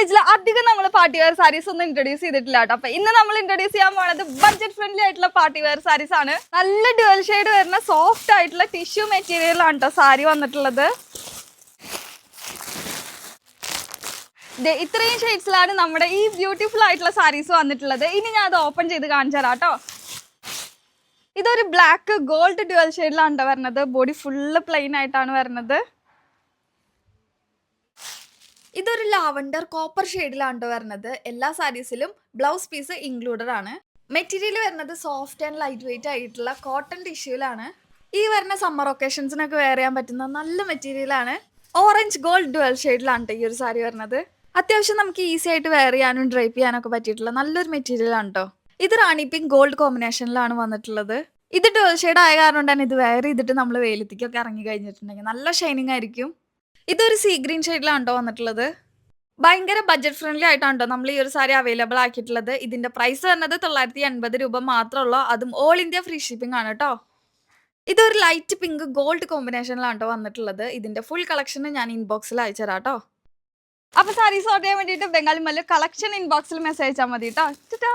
പേജിൽ അധികം നമ്മൾ പാർട്ടി വെയർ സാരീസ് ഒന്നും ഇൻട്രൊഡ്യൂസ് ചെയ്തിട്ടില്ല കേട്ടോ. അപ്പൊ ഇന്ന് നമ്മൾ ഇൻട്രൊഡ്യൂസ് ചെയ്യാൻ പോണത് ബഡ്ജറ്റ് ഫ്രണ്ട്ലി ആയിട്ടുള്ള പാർട്ടി വെയർ സാരീസ് ആണ്. നല്ല ഡ്യുവൽ ഷെയ്ഡ് വരുന്ന സോഫ്റ്റ് ആയിട്ടുള്ള ടിഷ്യൂ മെറ്റീരിയൽ ആണ് കേട്ടോ സാരി വന്നിട്ടുള്ളത്. ഇത്രയും ഷെയ്ഡ്സിലാണ് നമ്മുടെ ഈ ബ്യൂട്ടിഫുൾ ആയിട്ടുള്ള സാരീസ് വന്നിട്ടുള്ളത്. ഇനി ഞാൻ അത് ഓപ്പൺ ചെയ്ത് കാണിച്ചു തരാം കേട്ടോ. ഇതൊരു ബ്ലാക്ക് ഗോൾഡ് ഡ്യുവൽ ഷെയ്ഡിലാണ് കേട്ടോ വരുന്നത്. ബോഡി ഫുള്ള് പ്ലെയിൻ ആയിട്ടാണ് വരുന്നത്. ഇതൊരു ലാവൻഡർ കോപ്പർ ഷെയ്ഡിലാണ് വരുന്നത്. എല്ലാ സാരീസിലും ബ്ലൗസ് പീസ് ഇൻക്ലൂഡഡ് ആണ്. മെറ്റീരിയൽ വരുന്നത് സോഫ്റ്റ് ആൻഡ് ലൈറ്റ് വെയിറ്റ് ആയിട്ടുള്ള കോട്ടൺ ടിഷ്യൂലാണ്. ഈ വരുന്ന സമ്മർ ഒക്കേഷൻസിനൊക്കെ വെയർ ചെയ്യാൻ പറ്റുന്ന നല്ല മെറ്റീരിയലാണ്. ഓറഞ്ച് ഗോൾഡ് ഡ്യുവൽ ഷെയ്ഡിലാണ് ഈ ഒരു സാരി വരുന്നത്. അത്യാവശ്യം നമുക്ക് ഈസി ആയിട്ട് വെയർ ചെയ്യാനും ഡ്രൈപ്പ് ചെയ്യാനൊക്കെ പറ്റിയിട്ടുള്ള നല്ലൊരു മെറ്റീരിയലാണ് കേട്ടോ. ഇത് റാണി പിങ്ക് ഗോൾഡ് കോമ്പിനേഷനിലാണ് വന്നിട്ടുള്ളത്. ഇത് ഡ്യുവൽ ഷെയ്ഡ് ആയ കാരണം തന്നെ ഇത് വെയർ ചെയ്തിട്ട് നമ്മൾ വെയിലത്തേക്കൊക്കെ ഇറങ്ങി കഴിഞ്ഞിട്ടുണ്ടെങ്കിൽ നല്ല ഷൈനിങ് ആയിരിക്കും. ഇതൊരു സീ ഗ്രീൻ ഷെയ്ഡിലാണോ വന്നിട്ടുള്ളത്. ഭയങ്കര ബഡ്ജറ്റ് ഫ്രണ്ട്ലി ആയിട്ടാണോ നമ്മൾ ഈ ഒരു സാരി അവൈലബിൾ ആക്കിയിട്ടുള്ളത്. ഇതിന്റെ പ്രൈസ് വരുന്നത് 980 രൂപ മാത്രമുള്ളൂ. അതും ഓൾ ഇന്ത്യ ഫ്രീ ഷിപ്പിംഗ് ആണ് കേട്ടോ. ഇതൊരു ലൈറ്റ് പിങ്ക് ഗോൾഡ് കോമ്പിനേഷനിലാണോ വന്നിട്ടുള്ളത്. ഇതിന്റെ ഫുൾ കളക്ഷൻ ഞാൻ ഇൻബോക്സിൽ അയച്ചു തരാം കേട്ടോ. അപ്പൊ സാരീസ് ഓർഡർ ചെയ്യാൻ വേണ്ടിയിട്ട് ബംഗാളി മല്ലു കളക്ഷൻ ഇൻബോക്സിൽ മെസ്സേജ് അയച്ചാൽ മതി കേട്ടോ.